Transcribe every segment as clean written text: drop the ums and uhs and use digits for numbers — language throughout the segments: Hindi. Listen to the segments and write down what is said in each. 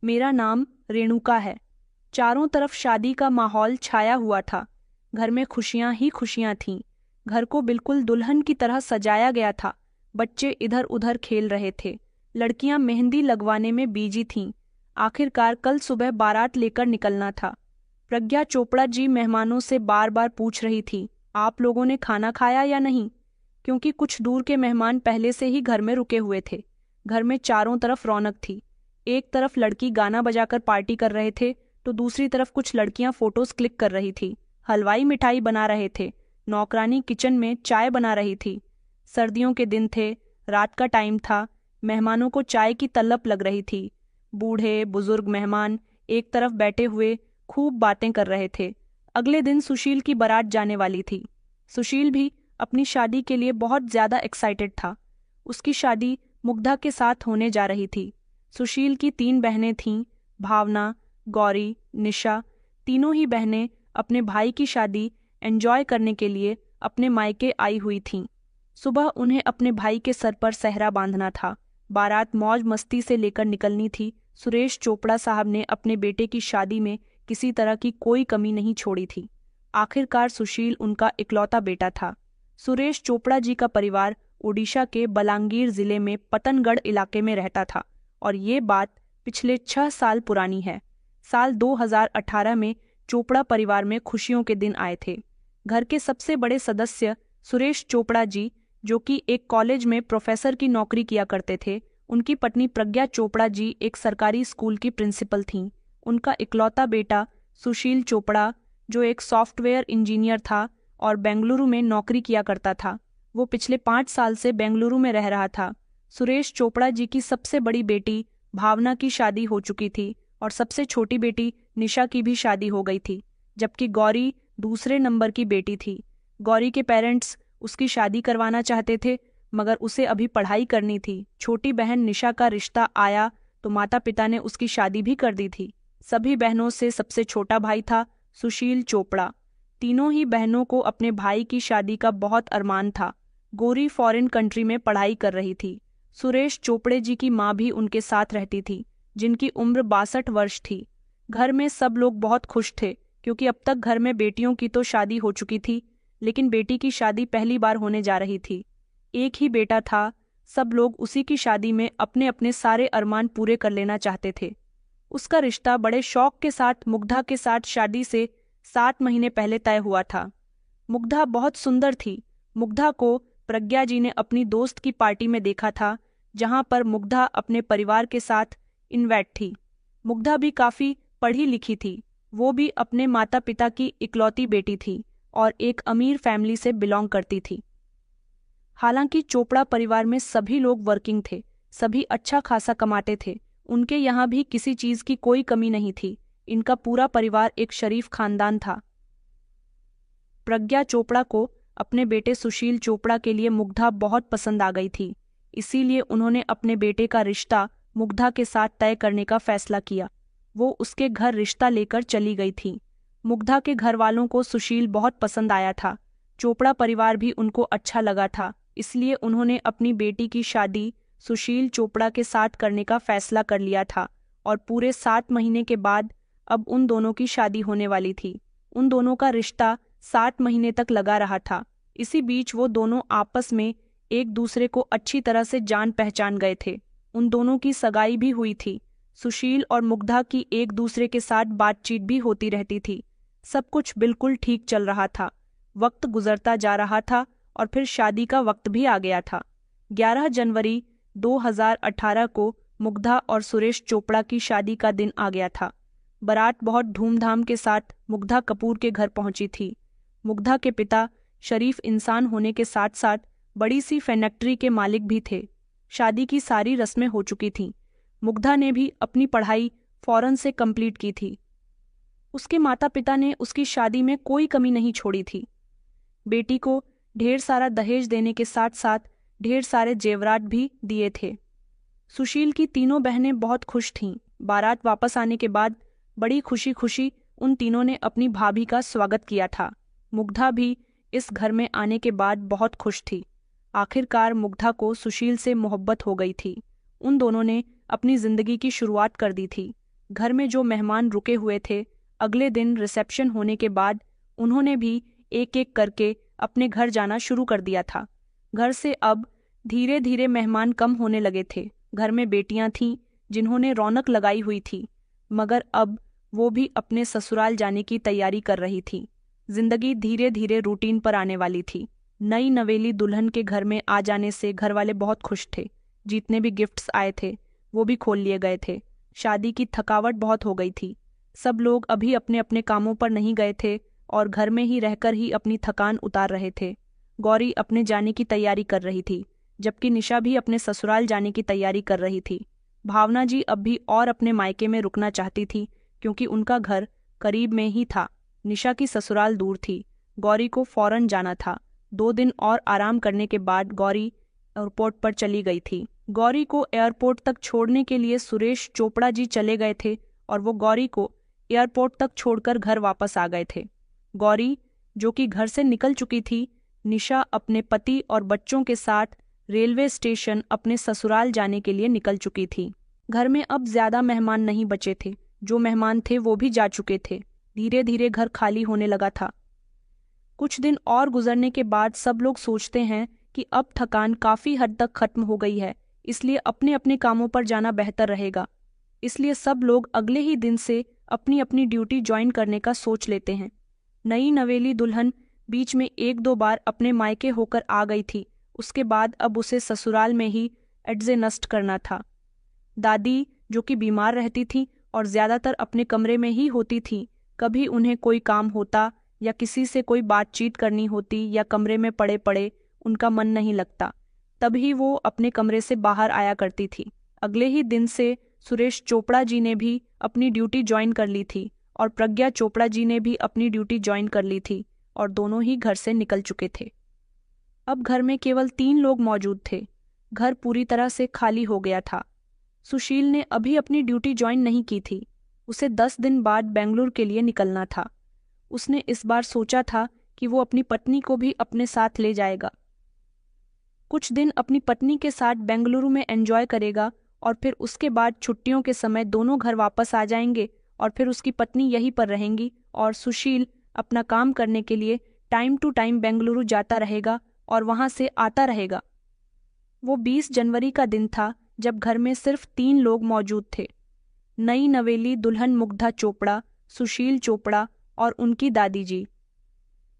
मेरा नाम रेणुका है। चारों तरफ शादी का माहौल छाया हुआ था। घर में खुशियां ही खुशियां थीं। घर को बिल्कुल दुल्हन की तरह सजाया गया था। बच्चे इधर उधर खेल रहे थे। लड़कियां मेहंदी लगवाने में बिजी थीं। आखिरकार कल सुबह बारात लेकर निकलना था। प्रज्ञा चोपड़ा जी मेहमानों से बार बार पूछ रही थी, आप लोगों ने खाना खाया या नहीं? क्योंकि कुछ दूर के मेहमान पहले से ही घर में रुके हुए थे। घर में चारों तरफ रौनक थी। एक तरफ लड़की गाना बजाकर पार्टी कर रहे थे, तो दूसरी तरफ कुछ लड़कियां फोटोज क्लिक कर रही थी। हलवाई मिठाई बना रहे थे। नौकरानी किचन में चाय बना रही थी। सर्दियों के दिन थे, रात का टाइम था। मेहमानों को चाय की तलब लग रही थी। बूढ़े बुजुर्ग मेहमान एक तरफ बैठे हुए खूब बातें कर रहे थे। अगले दिन सुशील की बारात जाने वाली थी। सुशील भी अपनी शादी के लिए बहुत ज्यादा एक्साइटेड था। उसकी शादी मुग्धा के साथ होने जा रही थी। सुशील की 3 बहनें थीं, भावना, गौरी, निशा। तीनों ही बहनें अपने भाई की शादी एंजॉय करने के लिए अपने मायके आई हुई थीं। सुबह उन्हें अपने भाई के सर पर सेहरा बांधना था। बारात मौज मस्ती से लेकर निकलनी थी। सुरेश चोपड़ा साहब ने अपने बेटे की शादी में किसी तरह की कोई कमी नहीं छोड़ी थी। आखिरकार सुशील उनका इकलौता बेटा था। सुरेश चोपड़ा जी का परिवार ओडिशा के बलांगीर जिले में पतनगढ़ इलाके में रहता था और ये बात पिछले 6 साल पुरानी है। साल 2018 में चोपड़ा परिवार में खुशियों के दिन आए थे। घर के सबसे बड़े सदस्य सुरेश चोपड़ा जी, जो कि एक कॉलेज में प्रोफेसर की नौकरी किया करते थे, उनकी पत्नी प्रज्ञा चोपड़ा जी एक सरकारी स्कूल की प्रिंसिपल थीं। उनका इकलौता बेटा सुशील चोपड़ा, जो एक सॉफ्टवेयर इंजीनियर था और बेंगलुरु में नौकरी किया करता था, वो पिछले 5 साल से बेंगलुरु में रह रहा था। सुरेश चोपड़ा जी की सबसे बड़ी बेटी भावना की शादी हो चुकी थी और सबसे छोटी बेटी निशा की भी शादी हो गई थी, जबकि गौरी दूसरे नंबर की बेटी थी। गौरी के पेरेंट्स उसकी शादी करवाना चाहते थे, मगर उसे अभी पढ़ाई करनी थी। छोटी बहन निशा का रिश्ता आया तो माता पिता ने उसकी शादी भी कर दी थी। सभी बहनों से सबसे छोटा भाई था सुशील चोपड़ा। तीनों ही बहनों को अपने भाई की शादी का बहुत अरमान था। गौरी फॉरेन कंट्री में पढ़ाई कर रही थी। सुरेश चोपड़े जी की माँ भी उनके साथ रहती थी, जिनकी उम्र 62 वर्ष थी। घर में सब लोग बहुत खुश थे, क्योंकि अब तक घर में बेटियों की तो शादी हो चुकी थी, लेकिन बेटी की शादी पहली बार होने जा रही थी। एक ही बेटा था। सब लोग उसी की शादी में अपने अपने सारे अरमान पूरे कर लेना चाहते थे। उसका रिश्ता बड़े शौक के साथ मुग्धा के साथ शादी से 7 महीने पहले तय हुआ था। मुग्धा बहुत सुंदर थी। मुग्धा को प्रज्ञा जी ने अपनी दोस्त की पार्टी में देखा था, जहां पर मुग्धा अपने परिवार के साथ इनवाइट थी। मुग्धा भी काफी पढ़ी लिखी थी। वो भी अपने माता पिता की इकलौती बेटी थी और एक अमीर फैमिली से बिलोंग करती थी। हालांकि चोपड़ा परिवार में सभी लोग वर्किंग थे, सभी अच्छा खासा कमाते थे। उनके यहाँ भी किसी चीज की कोई कमी नहीं थी। इनका पूरा परिवार एक शरीफ खानदान था। प्रज्ञा चोपड़ा को अपने बेटे सुशील चोपड़ा के लिए मुग्धा बहुत पसंद आ गई थी। इसीलिए उन्होंने अपने बेटे का रिश्ता मुग्धा के साथ तय करने का फैसला किया। वो उसके घर रिश्ता लेकर चली गई थी। मुग्धा के घर वालों को सुशील बहुत पसंद आया था। चोपड़ा परिवार भी उनको अच्छा लगा था, इसलिए उन्होंने अपनी बेटी की शादी सुशील चोपड़ा के साथ करने का फैसला कर लिया था और पूरे 7 महीने के बाद अब उन दोनों की शादी होने वाली थी। उन दोनों का रिश्ता 7 महीने तक लगा रहा था। इसी बीच वो दोनों आपस में एक दूसरे को अच्छी तरह से जान पहचान गए थे। उन दोनों की सगाई भी हुई थी। सुशील और मुग्धा की एक दूसरे के साथ बातचीत भी होती रहती थी। सब कुछ बिल्कुल ठीक चल रहा था। वक्त गुजरता जा रहा था और फिर शादी का वक्त भी आ गया था। 11 जनवरी 2018 को मुग्धा और सुरेश चोपड़ा की शादी का दिन आ गया था। बारात बहुत धूमधाम के साथ मुग्धा कपूर के घर पहुंची थी। मुग्धा के पिता शरीफ इंसान होने के साथ साथ बड़ी सी फैक्ट्री के मालिक भी थे। शादी की सारी रस्में हो चुकी थीं। मुग्धा ने भी अपनी पढ़ाई फौरन से कंप्लीट की थी। उसके माता पिता ने उसकी शादी में कोई कमी नहीं छोड़ी थी। बेटी को ढेर सारा दहेज देने के साथ साथ ढेर सारे जेवरात भी दिए थे। सुशील की तीनों बहनें बहुत खुश थीं। बारात वापस आने के बाद बड़ी खुशी खुशी उन तीनों ने अपनी भाभी का स्वागत किया था। मुग्धा भी इस घर में आने के बाद बहुत खुश थी। आखिरकार मुग्धा को सुशील से मोहब्बत हो गई थी। उन दोनों ने अपनी जिंदगी की शुरुआत कर दी थी। घर में जो मेहमान रुके हुए थे, अगले दिन रिसेप्शन होने के बाद उन्होंने भी एक एक करके अपने घर जाना शुरू कर दिया था। घर से अब धीरे धीरे मेहमान कम होने लगे थे। घर में बेटियां थीं जिन्होंने रौनक लगाई हुई थी, मगर अब वो भी अपने ससुराल जाने की तैयारी कर रही थी। जिंदगी धीरे धीरे रूटीन पर आने वाली थी। नई नवेली दुल्हन के घर में आ जाने से घर वाले बहुत खुश थे। जितने भी गिफ्ट्स आए थे वो भी खोल लिए गए थे। शादी की थकावट बहुत हो गई थी। सब लोग अभी अपने अपने कामों पर नहीं गए थे और घर में ही रहकर ही अपनी थकान उतार रहे थे। गौरी अपने जाने की तैयारी कर रही थी, जबकि निशा भी अपने ससुराल जाने की तैयारी कर रही थी। भावना जी अब भी और अपने मायके में रुकना चाहती थी, क्योंकि उनका घर करीब में ही था। निशा की ससुराल दूर थी। गौरी को फौरन जाना था। 2 दिन और आराम करने के बाद गौरी एयरपोर्ट पर चली गई थी। गौरी को एयरपोर्ट तक छोड़ने के लिए सुरेश चोपड़ा जी चले गए थे और वो गौरी को एयरपोर्ट तक छोड़कर घर वापस आ गए थे। गौरी, जो कि घर से निकल चुकी थी, निशा अपने पति और बच्चों के साथ रेलवे स्टेशन अपने ससुराल जाने के लिए निकल चुकी थी। घर में अब ज्यादा मेहमान नहीं बचे थे। जो मेहमान थे वो भी जा चुके थे। धीरे धीरे घर खाली होने लगा था। कुछ दिन और गुजरने के बाद सब लोग सोचते हैं कि अब थकान काफी हद तक खत्म हो गई है, इसलिए अपने अपने कामों पर जाना बेहतर रहेगा। इसलिए सब लोग अगले ही दिन से अपनी अपनी ड्यूटी ज्वाइन करने का सोच लेते हैं। नई नवेली दुल्हन बीच में 1-2 बार अपने मायके होकर आ गई थी। उसके बाद अब उसे ससुराल में ही एडजस्ट करना था। दादी, जो कि बीमार रहती थी और ज्यादातर अपने कमरे में ही होती थी, कभी उन्हें कोई काम होता या किसी से कोई बातचीत करनी होती या कमरे में पड़े पड़े उनका मन नहीं लगता, तभी वो अपने कमरे से बाहर आया करती थी। अगले ही दिन से सुरेश चोपड़ा जी ने भी अपनी ड्यूटी ज्वाइन कर ली थी और प्रज्ञा चोपड़ा जी ने भी अपनी ड्यूटी ज्वाइन कर ली थी और दोनों ही घर से निकल चुके थे। अब घर में केवल 3 लोग मौजूद थे। घर पूरी तरह से खाली हो गया था। सुशील ने अभी अपनी ड्यूटी ज्वाइन नहीं की थी। उसे 10 दिन बाद बेंगलुरु के लिए निकलना था। उसने इस बार सोचा था कि वो अपनी पत्नी को भी अपने साथ ले जाएगा। कुछ दिन अपनी पत्नी के साथ बेंगलुरु में एंजॉय करेगा और फिर उसके बाद छुट्टियों के समय दोनों घर वापस आ जाएंगे और फिर उसकी पत्नी यहीं पर रहेंगी और सुशील अपना काम करने के लिए टाइम टू टाइम बेंगलुरु जाता रहेगा और वहां से आता रहेगा। वो 20 जनवरी का दिन था जब घर में सिर्फ 3 लोग मौजूद थे। नई नवेली दुल्हन मुग्धा चोपड़ा, सुशील चोपड़ा और उनकी दादी जी।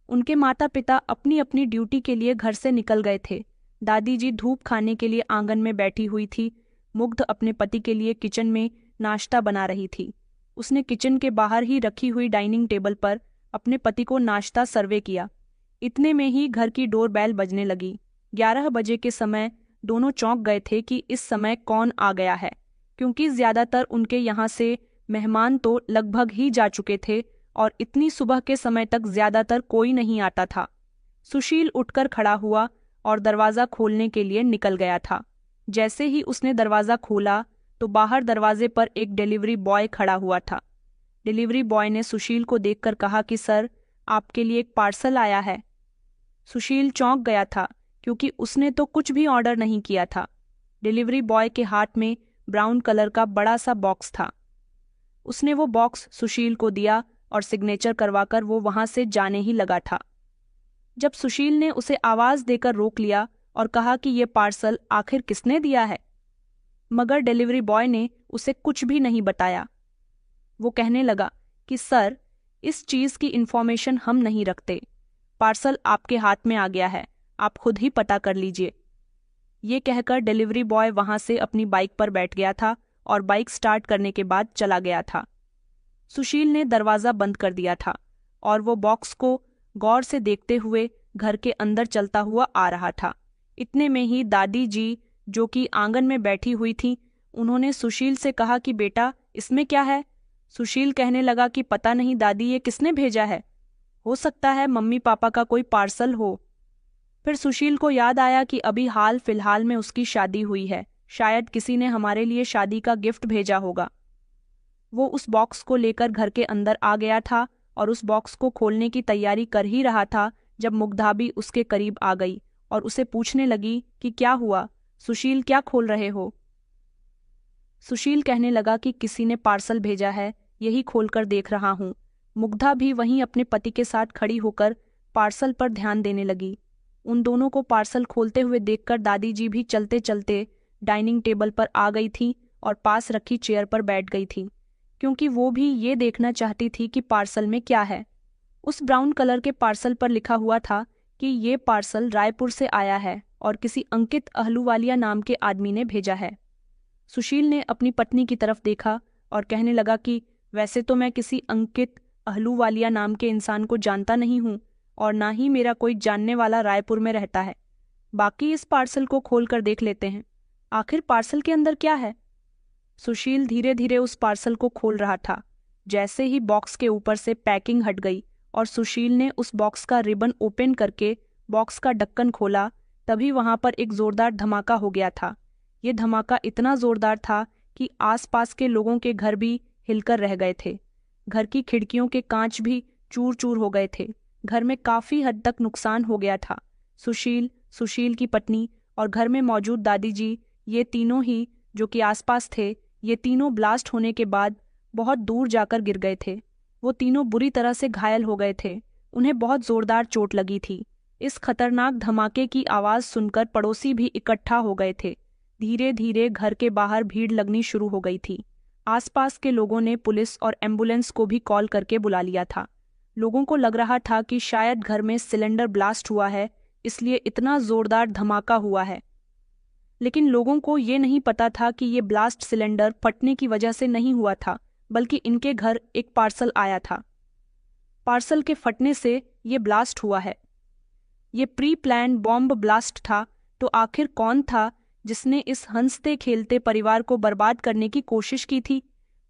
उनके माता पिता अपनी अपनी ड्यूटी के लिए घर से निकल गए थे। दादी जी धूप खाने के लिए आंगन में बैठी हुई थी। मुग्ध अपने पति के लिए किचन में नाश्ता बना रही थी। उसने किचन के बाहर ही रखी हुई डाइनिंग टेबल पर अपने पति को नाश्ता सर्वे किया। इतने में ही घर की डोरबेल बजने लगी। 11 बजे के समय दोनों चौंक गए थे कि इस समय कौन आ गया है, क्योंकि ज्यादातर उनके यहाँ से मेहमान तो लगभग ही जा चुके थे और इतनी सुबह के समय तक ज्यादातर कोई नहीं आता था। सुशील उठकर खड़ा हुआ और दरवाज़ा खोलने के लिए निकल गया था। जैसे ही उसने दरवाज़ा खोला तो बाहर दरवाजे पर एक डिलीवरी बॉय खड़ा हुआ था। डिलीवरी बॉय ने सुशील को देखकर कहा कि सर, आपके लिए एक पार्सल आया है। सुशील चौंक गया था, क्योंकि उसने तो कुछ भी ऑर्डर नहीं किया था। डिलीवरी बॉय के हाथ में ब्राउन कलर का बड़ा सा बॉक्स था। उसने वो बॉक्स सुशील को दिया और सिग्नेचर करवाकर वो वहां से जाने ही लगा था, जब सुशील ने उसे आवाज देकर रोक लिया और कहा कि ये पार्सल आखिर किसने दिया है। मगर डिलीवरी बॉय ने उसे कुछ भी नहीं बताया। वो कहने लगा कि सर, इस चीज की इंफॉर्मेशन हम नहीं रखते। पार्सल आपके हाथ में आ गया है, आप खुद ही पता कर लीजिए। ये कहकर डिलीवरी बॉय वहां से अपनी बाइक पर बैठ गया था और बाइक स्टार्ट करने के बाद चला गया था। सुशील ने दरवाजा बंद कर दिया था और वो बॉक्स को गौर से देखते हुए घर के अंदर चलता हुआ आ रहा था। इतने में ही दादी जी, जो कि आंगन में बैठी हुई थी, उन्होंने सुशील से कहा कि बेटा, इसमें क्या है। सुशील कहने लगा कि पता नहीं दादी, ये किसने भेजा है, हो सकता है मम्मी पापा का कोई पार्सल हो। फिर सुशील को याद आया कि अभी हाल फिलहाल में उसकी शादी हुई है, शायद किसी ने हमारे लिए शादी का गिफ्ट भेजा होगा। वो उस बॉक्स को लेकर घर के अंदर आ गया था और उस बॉक्स को खोलने की तैयारी कर ही रहा था जब मुग्धा भी उसके करीब आ गई और उसे पूछने लगी कि क्या हुआ सुशील, क्या खोल रहे हो। सुशील कहने लगा कि किसी ने पार्सल भेजा है, यही खोलकर देख रहा हूँ। मुग्धा भी वहीं अपने पति के साथ खड़ी होकर पार्सल पर ध्यान देने लगी। उन दोनों को पार्सल खोलते हुए देखकर दादी जी भी चलते चलते डाइनिंग टेबल पर आ गई थी और पास रखी चेयर पर बैठ गई थी, क्योंकि वो भी ये देखना चाहती थी कि पार्सल में क्या है। उस ब्राउन कलर के पार्सल पर लिखा हुआ था कि ये पार्सल रायपुर से आया है और किसी अंकित अहलूवालिया नाम के आदमी ने भेजा है। सुशील ने अपनी पत्नी की तरफ देखा और कहने लगा कि वैसे तो मैं किसी अंकित अहलूवालिया नाम के इंसान को जानता नहीं हूँ और ना ही मेरा कोई जानने वाला रायपुर में रहता है। बाकी इस पार्सल को खोल कर देख लेते हैं, आखिर पार्सल के अंदर क्या है। सुशील धीरे धीरे उस पार्सल को खोल रहा था। जैसे ही बॉक्स के ऊपर से पैकिंग हट गई और सुशील ने उस बॉक्स का रिबन ओपन करके बॉक्स का ढक्कन खोला, तभी वहां पर एक जोरदार धमाका हो गया था। ये धमाका इतना जोरदार था कि आसपास के लोगों के घर भी हिलकर रह गए थे। घर की खिड़कियों के कांच भी चूर चूर हो गए थे। घर में काफी हद तक नुकसान हो गया था। सुशील, सुशील की पत्नी और घर में मौजूद दादी जी, ये तीनों ही जो कि आसपास थे, ये तीनों ब्लास्ट होने के बाद बहुत दूर जाकर गिर गए थे। वो तीनों बुरी तरह से घायल हो गए थे। उन्हें बहुत जोरदार चोट लगी थी। इस खतरनाक धमाके की आवाज सुनकर पड़ोसी भी इकट्ठा हो गए थे। धीरे धीरे घर के बाहर भीड़ लगनी शुरू हो गई थी। आसपास के लोगों ने पुलिस और एम्बुलेंस को भी कॉल करके बुला लिया था। लोगों को लग रहा था कि शायद घर में सिलेंडर ब्लास्ट हुआ है, इसलिए इतना जोरदार धमाका हुआ है। लेकिन लोगों को ये नहीं पता था कि ये ब्लास्ट सिलेंडर फटने की वजह से नहीं हुआ था, बल्कि इनके घर एक पार्सल आया था। पार्सल के फटने से ये ब्लास्ट हुआ है। ये प्री प्लान बॉम्ब ब्लास्ट था। तो आखिर कौन था जिसने इस हंसते खेलते परिवार को बर्बाद करने की कोशिश की थी?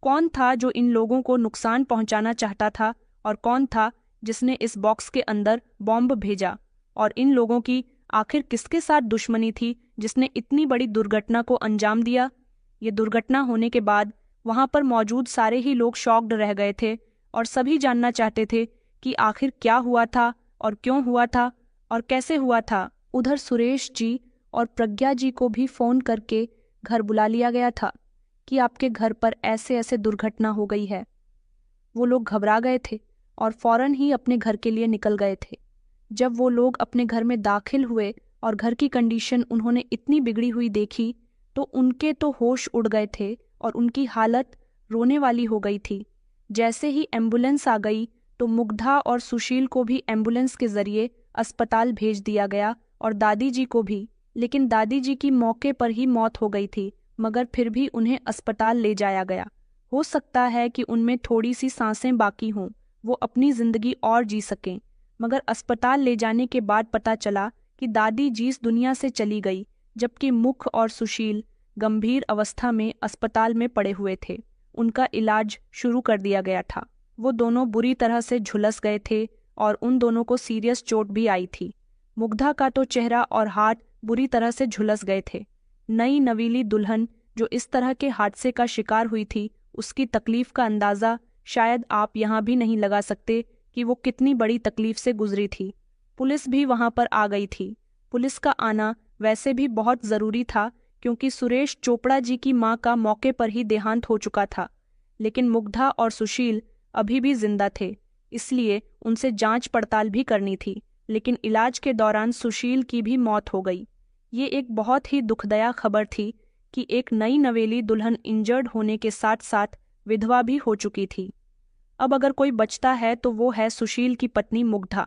कौन था जो इन लोगों को नुकसान पहुंचाना चाहता था? और कौन था जिसने इस बॉक्स के अंदर बॉम्ब भेजा? और इन लोगों की आखिर किसके साथ दुश्मनी थी जिसने इतनी बड़ी दुर्घटना को अंजाम दिया? ये दुर्घटना होने के बाद वहां पर मौजूद सारे ही लोग शॉक्ड रह गए थे और सभी जानना चाहते थे कि आखिर क्या हुआ था और क्यों हुआ था और कैसे हुआ था। उधर सुरेश जी और प्रज्ञा जी को भी फोन करके घर बुला लिया गया था कि आपके घर पर ऐसे ऐसे दुर्घटना हो गई है। वो लोग घबरा गए थे और फौरन ही अपने घर के लिए निकल गए थे। जब वो लोग अपने घर में दाखिल हुए और घर की कंडीशन उन्होंने इतनी बिगड़ी हुई देखी, तो उनके तो होश उड़ गए थे और उनकी हालत रोने वाली हो गई थी। जैसे ही एम्बुलेंस आ गई तो मुग्धा और सुशील को भी एम्बुलेंस के जरिए अस्पताल भेज दिया गया और दादी जी को भी। लेकिन दादी जी की मौके पर ही मौत हो गई थी, मगर फिर भी उन्हें अस्पताल ले जाया गया। हो सकता है कि उनमें थोड़ी सी सांसें बाकी हों, वो अपनी जिंदगी और जी सकें। मगर अस्पताल ले जाने के बाद पता चला कि दादी जी इस दुनिया से चली गई, जबकि मुख और सुशील गंभीर अवस्था में अस्पताल में पड़े हुए थे। उनका इलाज शुरू कर दिया गया था। वो दोनों बुरी तरह से झुलस गए थे और उन दोनों को सीरियस चोट भी आई थी। मुग्धा का तो चेहरा और हाथ बुरी तरह से झुलस गए थे। नई नवीली दुल्हन जो इस तरह के हादसे का शिकार हुई थी, उसकी तकलीफ का अंदाज़ा शायद आप यहाँ भी नहीं लगा सकते कि वो कितनी बड़ी तकलीफ से गुजरी थी। पुलिस भी वहाँ पर आ गई थी। पुलिस का आना वैसे भी बहुत ज़रूरी था, क्योंकि सुरेश चोपड़ा जी की मां का मौके पर ही देहांत हो चुका था। लेकिन मुग्धा और सुशील अभी भी जिंदा थे, इसलिए उनसे जांच पड़ताल भी करनी थी। लेकिन इलाज के दौरान सुशील की भी मौत हो गई। ये एक बहुत ही दुखदायक खबर थी कि एक नई नवेली दुल्हन इंजर्ड होने के साथ साथ विधवा भी हो चुकी थी। अब अगर कोई बचता है तो वो है सुशील की पत्नी मुग्धा।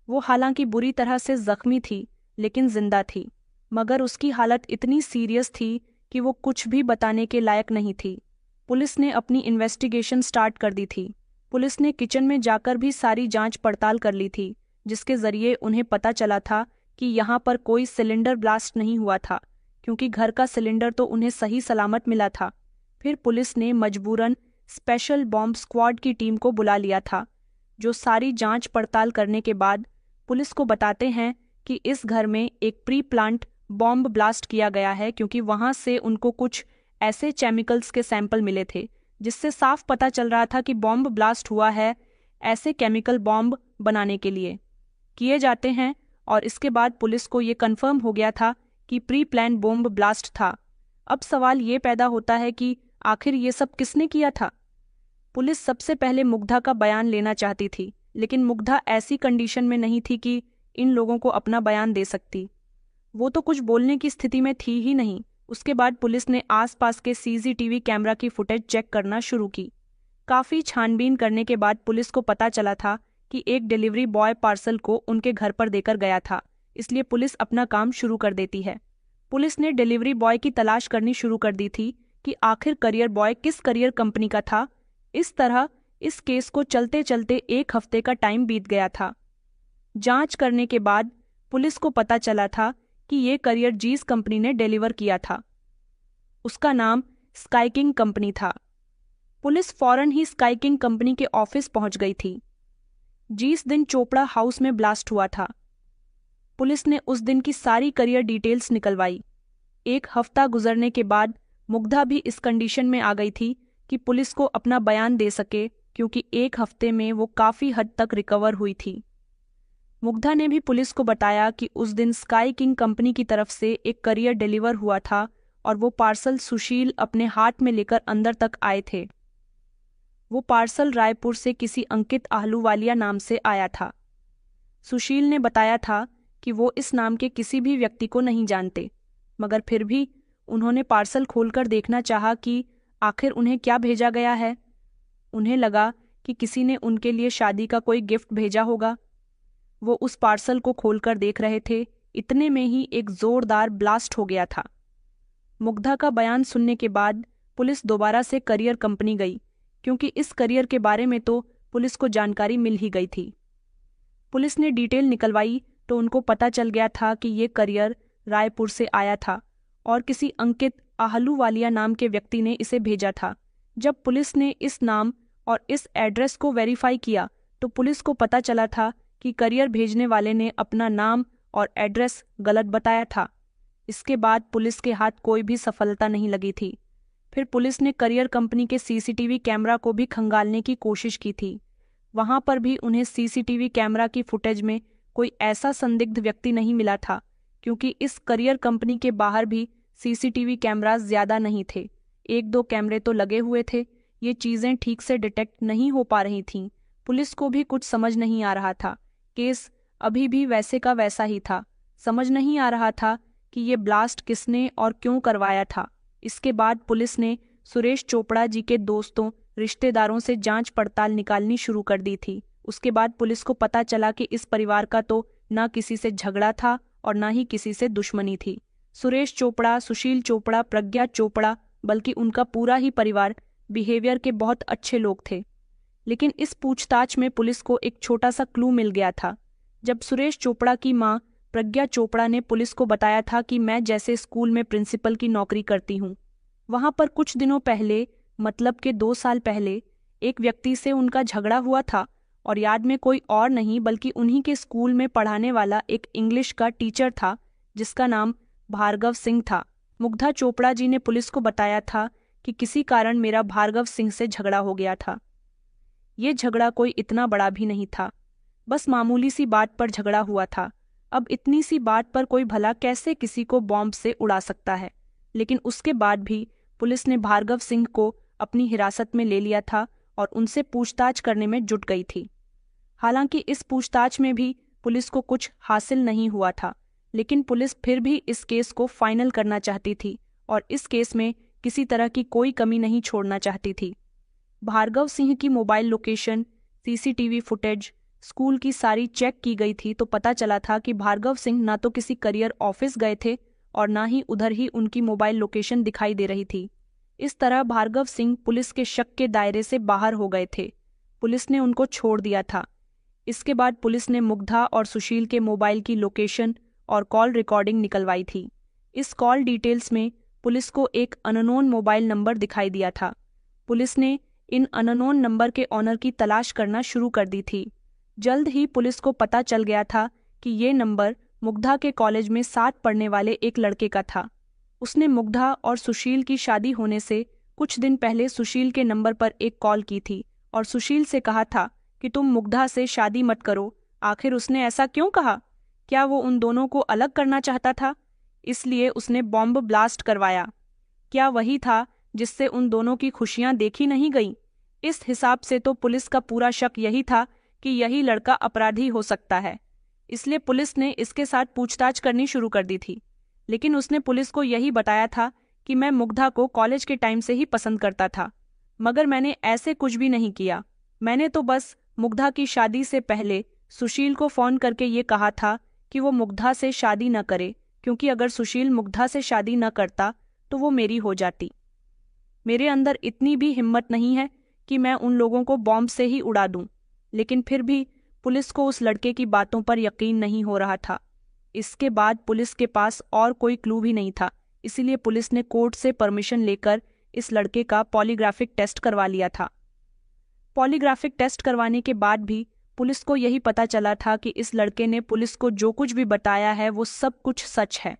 वो हालांकि बुरी तरह से जख्मी थी, लेकिन जिंदा थी। मगर उसकी हालत इतनी सीरियस थी कि वो कुछ भी बताने के लायक नहीं थी। पुलिस ने अपनी इन्वेस्टिगेशन स्टार्ट कर दी थी। पुलिस ने किचन में जाकर भी सारी जांच पड़ताल कर ली थी, जिसके जरिए उन्हें पता चला था कि यहाँ पर कोई सिलेंडर ब्लास्ट नहीं हुआ था, क्योंकि घर का सिलेंडर तो उन्हें सही सलामत मिला था। फिर पुलिस ने मजबूरन स्पेशल बॉम्ब स्क्वाड की टीम को बुला लिया था, जो सारी जांच पड़ताल करने के बाद पुलिस को बताते हैं कि इस घर में एक प्री प्लांट बॉम्ब ब्लास्ट किया गया है, क्योंकि वहां से उनको कुछ ऐसे केमिकल्स के सैंपल मिले थे जिससे साफ पता चल रहा था कि बॉम्ब ब्लास्ट हुआ है। ऐसे केमिकल बॉम्ब बनाने के लिए किए जाते हैं, और इसके बाद पुलिस को ये कंफर्म हो गया था कि प्री प्लान बॉम्ब ब्लास्ट था। अब सवाल ये पैदा होता है कि आखिर ये सब किसने किया था? पुलिस सबसे पहले मुग्धा का बयान लेना चाहती थी, लेकिन मुग्धा ऐसी कंडीशन में नहीं थी कि इन लोगों को अपना बयान दे सकती। वो तो कुछ बोलने की स्थिति में थी ही नहीं। उसके बाद पुलिस ने आसपास के सीसीटीवी कैमरा की फुटेज चेक करना शुरू की। काफ़ी छानबीन करने के बाद पुलिस को पता चला था कि एक डिलीवरी बॉय पार्सल को उनके घर पर देकर गया था, इसलिए पुलिस अपना काम शुरू कर देती है। पुलिस ने डिलीवरी बॉय की तलाश करनी शुरू कर दी थी कि आखिर करियर बॉय किस करियर कंपनी का था। इस तरह इस केस को चलते चलते 1 हफ्ते का टाइम बीत गया था। जांच करने के बाद पुलिस को पता चला था कि ये करियर जिस कंपनी ने डिलीवर किया था उसका नाम स्काई किंग कंपनी था। पुलिस फौरन ही स्काई किंग कंपनी के ऑफिस पहुंच गई थी। जिस दिन चोपड़ा हाउस में ब्लास्ट हुआ था, पुलिस ने उस दिन की सारी करियर डिटेल्स निकलवाई। 1 हफ्ता गुजरने के बाद मुग्धा भी इस कंडीशन में आ गई थी कि पुलिस को अपना बयान दे सके, क्योंकि 1 हफ्ते में वो काफ़ी हद तक रिकवर हुई थी। मुग्धा ने भी पुलिस को बताया कि उस दिन स्काई किंग कंपनी की तरफ से एक करियर डिलीवर हुआ था और वो पार्सल सुशील अपने हाथ में लेकर अंदर तक आए थे। वो पार्सल रायपुर से किसी अंकित आहलूवालिया नाम से आया था। सुशील ने बताया था कि वो इस नाम के किसी भी व्यक्ति को नहीं जानते, मगर फिर भी उन्होंने पार्सल खोलकर देखना चाहा कि आखिर उन्हें क्या भेजा गया है। उन्हें लगा कि किसी ने उनके लिए शादी का कोई गिफ्ट भेजा होगा। वो उस पार्सल को खोलकर देख रहे थे, इतने में ही एक जोरदार ब्लास्ट हो गया था। मुग्धा का बयान सुनने के बाद पुलिस दोबारा से करियर कंपनी गई, क्योंकि इस करियर के बारे में तो पुलिस को जानकारी मिल ही गई थी। पुलिस ने डिटेल निकलवाई तो उनको पता चल गया था कि ये करियर रायपुर से आया था और किसी अंकित आहलूवालिया नाम के व्यक्ति ने इसे भेजा था। जब पुलिस ने इस नाम और इस एड्रेस को वेरीफाई किया तो पुलिस को पता चला था कि करियर भेजने वाले ने अपना नाम और एड्रेस गलत बताया था। इसके बाद पुलिस के हाथ कोई भी सफलता नहीं लगी थी। फिर पुलिस ने करियर कंपनी के सीसीटीवी कैमरा को भी खंगालने की कोशिश की थी। वहां पर भी उन्हें सीसीटीवी कैमरा की फुटेज में कोई ऐसा संदिग्ध व्यक्ति नहीं मिला था, क्योंकि इस करियर कंपनी के बाहर भी सीसीटीवी कैमरास ज्यादा नहीं थे। 1-2 कैमरे तो लगे हुए थे। ये चीजें ठीक से डिटेक्ट नहीं हो पा रही थीं। पुलिस को भी कुछ समझ नहीं आ रहा था। केस अभी भी वैसे का वैसा ही था। समझ नहीं आ रहा था कि ये ब्लास्ट किसने और क्यों करवाया था। इसके बाद पुलिस ने सुरेश चोपड़ा जी के दोस्तों, रिश्तेदारों से जांच पड़ताल निकालनी शुरू कर दी थी। उसके बाद पुलिस को पता चला कि इस परिवार का तो ना किसी से झगड़ा था और ना ही किसी से दुश्मनी थी। सुरेश चोपड़ा, सुशील चोपड़ा, प्रज्ञा चोपड़ा, बल्कि उनका पूरा ही परिवार बिहेवियर के बहुत अच्छे लोग थे। लेकिन इस पूछताछ में पुलिस को एक छोटा सा क्लू मिल गया था। जब सुरेश चोपड़ा की मां प्रज्ञा चोपड़ा ने पुलिस को बताया था कि मैं जैसे स्कूल में प्रिंसिपल की नौकरी करती हूँ, वहां पर कुछ दिनों पहले, मतलब के 2 साल पहले, एक व्यक्ति से उनका झगड़ा हुआ था और याद में कोई और नहीं बल्कि उन्हीं के स्कूल में पढ़ाने वाला एक इंग्लिश का टीचर था जिसका नाम भार्गव सिंह था। मुग्धा चोपड़ा जी ने पुलिस को बताया था कि किसी कारण मेरा भार्गव सिंह से झगड़ा हो गया था। ये झगड़ा कोई इतना बड़ा भी नहीं था, बस मामूली सी बात पर झगड़ा हुआ था। अब इतनी सी बात पर कोई भला कैसे किसी को बॉम्ब से उड़ा सकता है। लेकिन उसके बाद भी पुलिस ने भार्गव सिंह को अपनी हिरासत में ले लिया था और उनसे पूछताछ करने में जुट गई थी। हालांकि इस पूछताछ में भी पुलिस को कुछ हासिल नहीं हुआ था, लेकिन पुलिस फिर भी इस केस को फाइनल करना चाहती थी और इस केस में किसी तरह की कोई कमी नहीं छोड़ना चाहती थी। भार्गव सिंह की mobile location, CCTV footage, school की सारी चेक की गई थी तो पता चला था कि भार्गव सिंह ना तो किसी करियर ऑफिस गए थे और ना ही उधर ही उनकी मोबाइल लोकेशन दिखाई दे रही थी। इस तरह भार्गव सिंह पुलिस के शक के दायरे से बाहर हो गए थे। पुलिस ने उनको छोड़ दिया था। इसके बाद पुलिस ने मुग्धा और सुशील के मोबाइल की लोकेशन और कॉल रिकॉर्डिंग निकलवाई थी। इस कॉल डिटेल्स में पुलिस को एक अननोन मोबाइल नंबर दिखाई दिया था। पुलिस ने इन अननोन नंबर के ऑनर की तलाश करना शुरू कर दी थी। जल्द ही पुलिस को पता चल गया था कि ये नंबर मुग्धा के कॉलेज में साथ पढ़ने वाले एक लड़के का था। उसने मुग्धा और सुशील की शादी होने से कुछ दिन पहले सुशील के नंबर पर एक कॉल की थी और सुशील से कहा था कि तुम मुग्धा से शादी मत करो। आखिर उसने ऐसा क्यों कहा? क्या वो उन दोनों को अलग करना चाहता था, इसलिए उसने बॉम्ब ब्लास्ट करवाया? क्या वही था जिससे उन दोनों की खुशियां देखी नहीं गईं। इस हिसाब से तो पुलिस का पूरा शक यही था कि यही लड़का अपराधी हो सकता है, इसलिए पुलिस ने इसके साथ पूछताछ करनी शुरू कर दी थी। लेकिन उसने पुलिस को यही बताया था कि मैं मुग्धा को कॉलेज के टाइम से ही पसंद करता था, मगर मैंने ऐसे कुछ भी नहीं किया। मैंने तो बस मुग्धा की शादी से पहले सुशील को फोन करके ये कहा था कि वो मुग्धा से शादी न करे, क्योंकि अगर सुशील मुग्धा से शादी न करता तो वो मेरी हो जाती। मेरे अंदर इतनी भी हिम्मत नहीं है कि मैं उन लोगों को बॉम्ब से ही उड़ा दूं। लेकिन फिर भी पुलिस को उस लड़के की बातों पर यकीन नहीं हो रहा था। इसके बाद पुलिस के पास और कोई क्लू भी नहीं था, इसीलिए पुलिस ने कोर्ट से परमिशन लेकर इस लड़के का पॉलीग्राफिक टेस्ट करवा लिया था। पॉलीग्राफिक टेस्ट करवाने के बाद भी पुलिस को यही पता चला था कि इस लड़के ने पुलिस को जो कुछ भी बताया है वो सब कुछ सच है।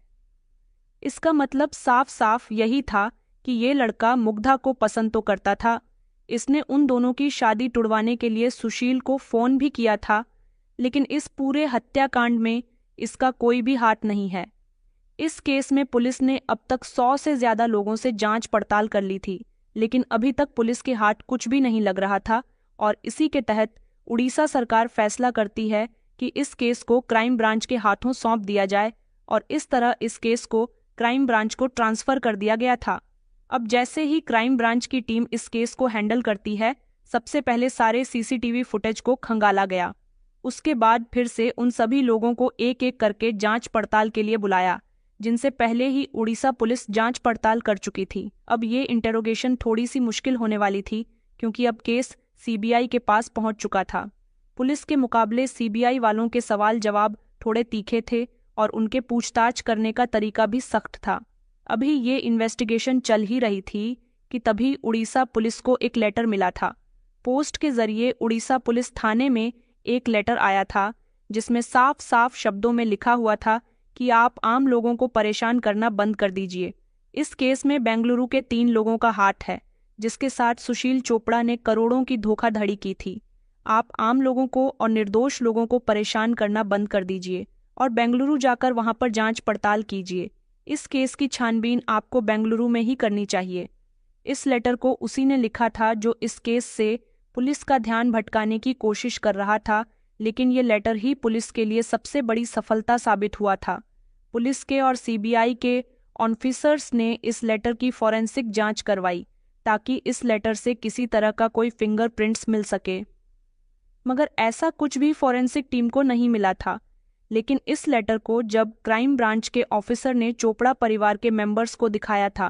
इसका मतलब साफ साफ यही था कि ये लड़का मुग्धा को पसंद तो करता था। इसने उन दोनों की शादी तुड़वाने के लिए सुशील को फोन भी किया था, लेकिन इस पूरे हत्याकांड में इसका कोई भी हाथ नहीं है। इस केस में पुलिस ने अब तक 100 से ज्यादा लोगों से जांच पड़ताल कर ली थी, लेकिन अभी तक पुलिस के हाथ कुछ भी नहीं लग रहा था। और इसी के तहत उड़ीसा सरकार फैसला करती है कि इस केस को क्राइम ब्रांच के हाथों सौंप दिया जाए, और इस तरह इस केस को क्राइम ब्रांच को ट्रांसफर कर दिया गया था। अब जैसे ही क्राइम ब्रांच की टीम इस केस को हैंडल करती है, सबसे पहले सारे सीसीटीवी फुटेज को खंगाला गया। उसके बाद फिर से उन सभी लोगों को एक एक करके जांच पड़ताल के लिए बुलाया, जिनसे पहले ही उड़ीसा पुलिस जांच पड़ताल कर चुकी थी। अब ये इंटेरोगेशन थोड़ी सी मुश्किल होने वाली थी, क्योंकि अब केस सीबीआई के पास पहुंच चुका था। पुलिस के मुकाबले सीबीआई वालों के सवाल जवाब थोड़े तीखे थे और उनके पूछताछ करने का तरीका भी सख्त था। अभी ये इन्वेस्टिगेशन चल ही रही थी कि तभी उड़ीसा पुलिस को एक लेटर मिला था। पोस्ट के जरिए उड़ीसा पुलिस थाने में एक लेटर आया था, जिसमें साफ साफ शब्दों में लिखा हुआ था कि आप आम लोगों को परेशान करना बंद कर दीजिए। इस केस में बेंगलुरु के 3 लोगों का हाथ है, जिसके साथ सुशील चोपड़ा ने करोड़ों की धोखाधड़ी की थी। आप आम लोगों को और निर्दोष लोगों को परेशान करना बंद कर दीजिए और बेंगलुरु जाकर वहां पर जांच पड़ताल कीजिए। इस केस की छानबीन आपको बेंगलुरु में ही करनी चाहिए। इस लेटर को उसी ने लिखा था जो इस केस से पुलिस का ध्यान भटकाने की कोशिश कर रहा था, लेकिन ये लेटर ही पुलिस के लिए सबसे बड़ी सफलता साबित हुआ था। पुलिस के और सीबीआई के ऑफिसर्स ने इस लेटर की फॉरेंसिक जांच करवाई, ताकि इस लेटर से किसी तरह का कोई फिंगरप्रिंट्स मिल सके, मगर ऐसा कुछ भी फॉरेंसिक टीम को नहीं मिला था। लेकिन इस लेटर को जब क्राइम ब्रांच के ऑफिसर ने चोपड़ा परिवार के मेंबर्स को दिखाया था,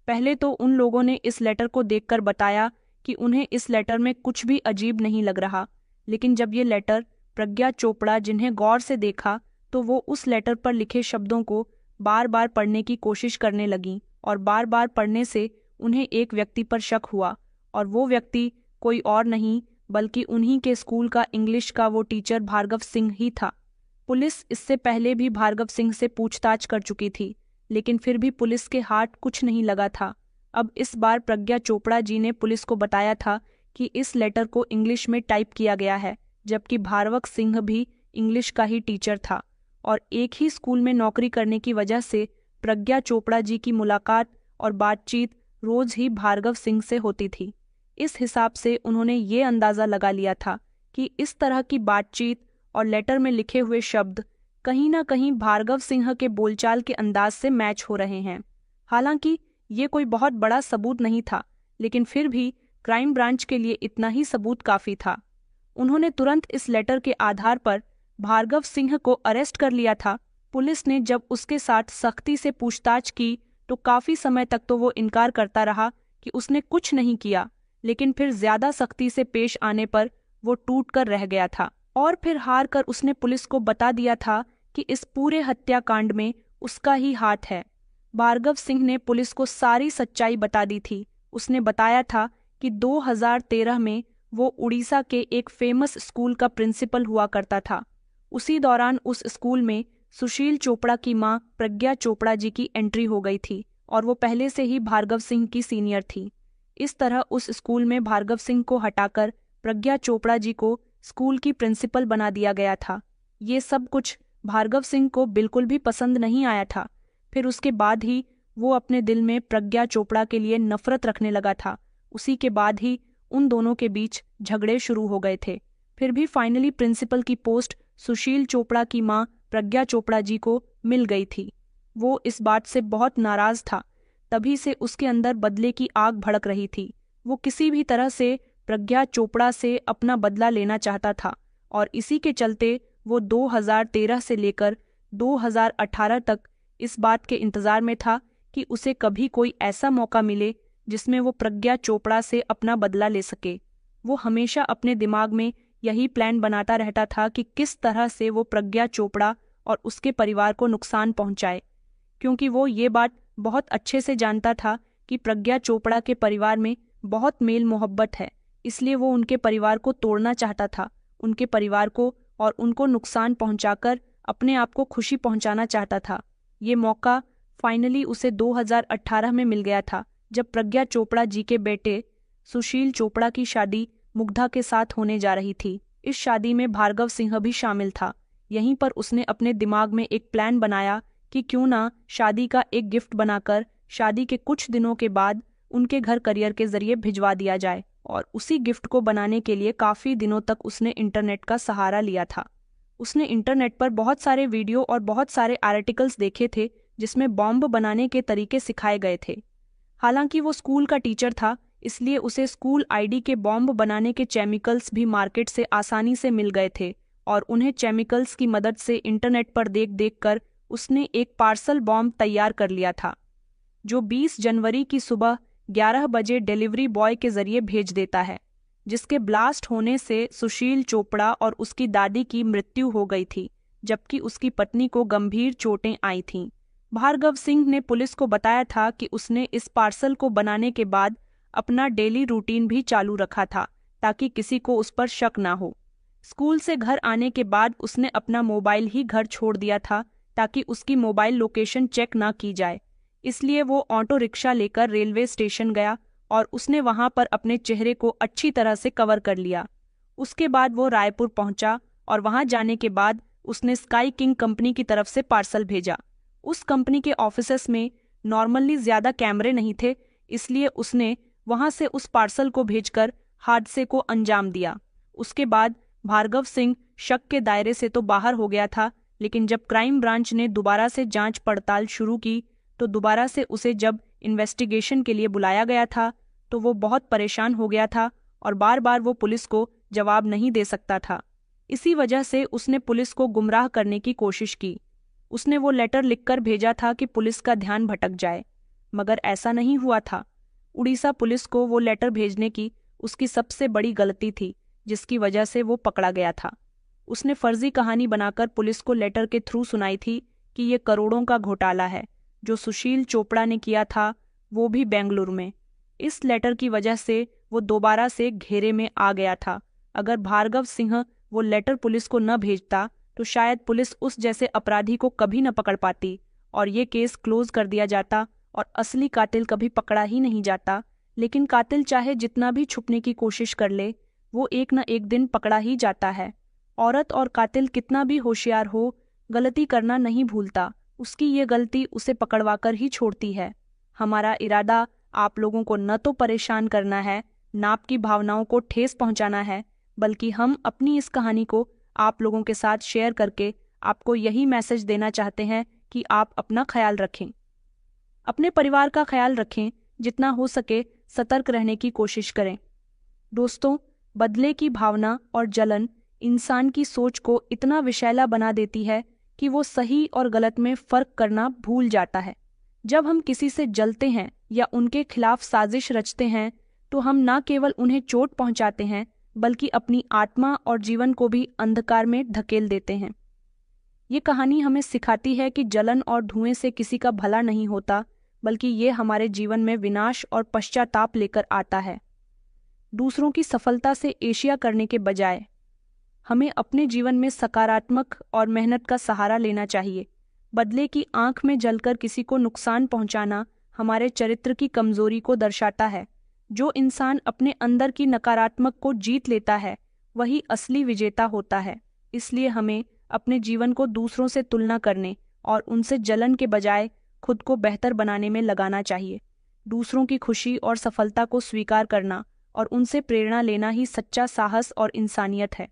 पहले तो उन लोगों ने इस लेटर को देखकर बताया कि उन्हें इस लेटर में कुछ भी अजीब नहीं लग रहा। लेकिन जब ये लेटर प्रज्ञा चोपड़ा जिन्हें गौर से देखा, तो वो उस लेटर पर लिखे शब्दों को बार बार पढ़ने की कोशिश करने लगीं, और बार बार पढ़ने से उन्हें एक व्यक्ति पर शक हुआ, और वो व्यक्ति कोई और नहीं बल्कि उन्हीं के स्कूल का इंग्लिश का वो टीचर भार्गव सिंह ही था। पुलिस इससे पहले भी भार्गव सिंह से पूछताछ कर चुकी थी, लेकिन फिर भी पुलिस के हाथ कुछ नहीं लगा था। अब इस बार प्रज्ञा चोपड़ा जी ने पुलिस को बताया था कि इस लेटर को इंग्लिश में टाइप किया गया है, जबकि भार्गव सिंह भी इंग्लिश का ही टीचर था, और एक ही स्कूल में नौकरी करने की वजह से प्रज्ञा चोपड़ा जी की मुलाकात और बातचीत रोज ही भार्गव सिंह से होती थी। इस हिसाब से उन्होंने ये अंदाज़ा लगा लिया था कि इस तरह की बातचीत और लेटर में लिखे हुए शब्द कहीं ना कहीं भार्गव सिंह के बोलचाल के अंदाज से मैच हो रहे हैं। हालांकि ये कोई बहुत बड़ा सबूत नहीं था, लेकिन फिर भी क्राइम ब्रांच के लिए इतना ही सबूत काफ़ी था। उन्होंने तुरंत इस लेटर के आधार पर भार्गव सिंह को अरेस्ट कर लिया था। पुलिस ने जब उसके साथ सख्ती से पूछताछ की तो काफ़ी समय तक तो वो इनकार करता रहा कि उसने कुछ नहीं किया, लेकिन फिर ज्यादा सख्ती से पेश आने पर वो टूट कर रह गया था, और फिर हार कर उसने पुलिस को बता दिया था कि इस पूरे हत्याकांड में उसका ही हाथ है। भार्गव सिंह ने पुलिस को सारी सच्चाई बता दी थी। उसने बताया था कि 2013 में वो उड़ीसा के एक फेमस स्कूल का प्रिंसिपल हुआ करता था। उसी दौरान उस स्कूल में सुशील चोपड़ा की मां प्रज्ञा चोपड़ा जी की एंट्री हो गई थी, और वो पहले से ही भार्गव सिंह की सीनियर थी। इस तरह उस स्कूल में भार्गव सिंह को हटाकर प्रज्ञा चोपड़ा जी को स्कूल की प्रिंसिपल बना दिया गया था। ये सब कुछ भार्गव सिंह को बिल्कुल भी पसंद नहीं आया था। फिर उसके बाद ही वो अपने दिल में प्रज्ञा चोपड़ा के लिए नफरत रखने लगा था। उसी के बाद ही उन दोनों के बीच झगड़े शुरू हो गए थे। फिर भी फाइनली प्रिंसिपल की पोस्ट सुशील चोपड़ा की मां प्रज्ञा चोपड़ा जी को मिल गई थी। वो इस बात से बहुत नाराज था। तभी से उसके अंदर बदले की आग भड़क रही थी। वो किसी भी तरह से प्रज्ञा चोपड़ा से अपना बदला लेना चाहता था और इसी के चलते वो 2013 से लेकर 2018 तक इस बात के इंतजार में था कि उसे कभी कोई ऐसा मौका मिले जिसमें वो प्रज्ञा चोपड़ा से अपना बदला ले सके। वो हमेशा अपने दिमाग में यही प्लान बनाता रहता था कि किस तरह से वो प्रज्ञा चोपड़ा और उसके परिवार को नुकसान पहुंचाए, क्योंकि वो ये बात बहुत अच्छे से जानता था कि प्रज्ञा चोपड़ा के परिवार में बहुत मेल मोहब्बत है। इसलिए वो उनके परिवार को तोड़ना चाहता था, उनके परिवार को और उनको नुकसान पहुंचाकर अपने आप को खुशी पहुंचाना चाहता था। ये मौका फाइनली उसे 2018 में मिल गया था, जब प्रज्ञा चोपड़ा जी के बेटे सुशील चोपड़ा की शादी मुग्धा के साथ होने जा रही थी। इस शादी में भार्गव सिंह भी शामिल था। यहीं पर उसने अपने दिमाग में एक प्लान बनाया कि क्यों ना शादी का एक गिफ्ट बनाकर शादी के कुछ दिनों के बाद उनके घर करियर के जरिए भिजवा दिया जाए। और उसी गिफ्ट को बनाने के लिए काफ़ी दिनों तक उसने इंटरनेट का सहारा लिया था। उसने इंटरनेट पर बहुत सारे वीडियो और बहुत सारे आर्टिकल्स देखे थे जिसमें बॉम्ब बनाने के तरीके सिखाए गए थे। हालांकि वो स्कूल का टीचर था, इसलिए उसे स्कूल आईडी के बॉम्ब बनाने के केमिकल्स भी मार्केट से आसानी से मिल गए थे और उन्हें केमिकल्स की मदद से इंटरनेट पर देख कर उसने एक पार्सल बॉम्ब तैयार कर लिया था, जो 20 जनवरी की सुबह 11 बजे डिलीवरी बॉय के जरिए भेज देता है, जिसके ब्लास्ट होने से सुशील चोपड़ा और उसकी दादी की मृत्यु हो गई थी, जबकि उसकी पत्नी को गंभीर चोटें आई थीं। भार्गव सिंह ने पुलिस को बताया था कि उसने इस पार्सल को बनाने के बाद अपना डेली रूटीन भी चालू रखा था ताकि किसी को उस पर शक ना हो। स्कूल से घर आने के बाद उसने अपना मोबाइल ही घर छोड़ दिया था ताकि उसकी मोबाइल लोकेशन चेक ना की जाए। इसलिए वो ऑटो रिक्शा लेकर रेलवे स्टेशन गया और उसने वहां पर अपने चेहरे को अच्छी तरह से कवर कर लिया। उसके बाद वो रायपुर पहुंचा और वहां जाने के बाद उसने स्काई किंग कंपनी की तरफ से पार्सल भेजा। उस कंपनी के ऑफिसेस में नॉर्मली ज़्यादा कैमरे नहीं थे, इसलिए उसने वहां से उस पार्सल को भेजकर हादसे को अंजाम दिया। उसके बाद भार्गव सिंह शक के दायरे से तो बाहर हो गया था, लेकिन जब क्राइम ब्रांच ने दोबारा से जांच पड़ताल शुरू की तो दोबारा से उसे जब इन्वेस्टिगेशन के लिए बुलाया गया था तो वो बहुत परेशान हो गया था और बार बार वो पुलिस को जवाब नहीं दे सकता था। इसी वजह से उसने पुलिस को गुमराह करने की कोशिश की। उसने वो लेटर लिखकर भेजा था कि पुलिस का ध्यान भटक जाए, मगर ऐसा नहीं हुआ था। उड़ीसा पुलिस को वो लेटर भेजने की उसकी सबसे बड़ी गलती थी, जिसकी वजह से वो पकड़ा गया था। उसने फर्जी कहानी बनाकर पुलिस को लेटर के थ्रू सुनाई थी कि ये करोड़ों का घोटाला है जो सुशील चोपड़ा ने किया था, वो भी बेंगलुरु में। इस लेटर की वजह से वो दोबारा से घेरे में आ गया था। अगर भार्गव सिंह वो लेटर पुलिस को न भेजता तो शायद पुलिस उस जैसे अपराधी को कभी न पकड़ पाती और ये केस क्लोज कर दिया जाता और असली कातिल कभी पकड़ा ही नहीं जाता। लेकिन कातिल चाहे जितना भी छुपने की कोशिश कर ले, वो एक न एक दिन पकड़ा ही जाता है। औरत और कातिल कितना भी होशियार हो, गलती करना नहीं भूलता। उसकी ये गलती उसे पकड़वाकर ही छोड़ती है। हमारा इरादा आप लोगों को न तो परेशान करना है, न आपकी भावनाओं को ठेस पहुंचाना है, बल्कि हम अपनी इस कहानी को आप लोगों के साथ शेयर करके आपको यही मैसेज देना चाहते हैं कि आप अपना ख्याल रखें, अपने परिवार का ख्याल रखें, जितना हो सके सतर्क रहने की कोशिश करें। दोस्तों, बदले की भावना और जलन इंसान की सोच को इतना विषैला बना देती है कि वो सही और गलत में फ़र्क करना भूल जाता है। जब हम किसी से जलते हैं या उनके खिलाफ साजिश रचते हैं तो हम न केवल उन्हें चोट पहुंचाते हैं बल्कि अपनी आत्मा और जीवन को भी अंधकार में धकेल देते हैं। ये कहानी हमें सिखाती है कि जलन और धुएं से किसी का भला नहीं होता, बल्कि ये हमारे जीवन में विनाश और पश्चाताप लेकर आता है। दूसरों की सफलता से ईर्ष्या करने के बजाय हमें अपने जीवन में सकारात्मक और मेहनत का सहारा लेना चाहिए। बदले की आंख में जलकर किसी को नुकसान पहुंचाना हमारे चरित्र की कमजोरी को दर्शाता है। जो इंसान अपने अंदर की नकारात्मक को जीत लेता है वही असली विजेता होता है। इसलिए हमें अपने जीवन को दूसरों से तुलना करने और उनसे जलन के बजाय खुद को बेहतर बनाने में लगाना चाहिए। दूसरों की खुशी और सफलता को स्वीकार करना और उनसे प्रेरणा लेना ही सच्चा साहस और इंसानियत है।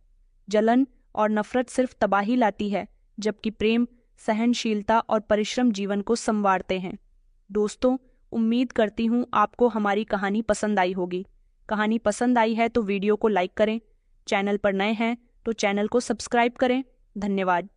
जलन और नफरत सिर्फ तबाही लाती है, जबकि प्रेम, सहनशीलता और परिश्रम जीवन को संवारते हैं। दोस्तों, उम्मीद करती हूँ आपको हमारी कहानी पसंद आई होगी। कहानी पसंद आई है तो वीडियो को लाइक करें, चैनल पर नए हैं तो चैनल को सब्सक्राइब करें। धन्यवाद।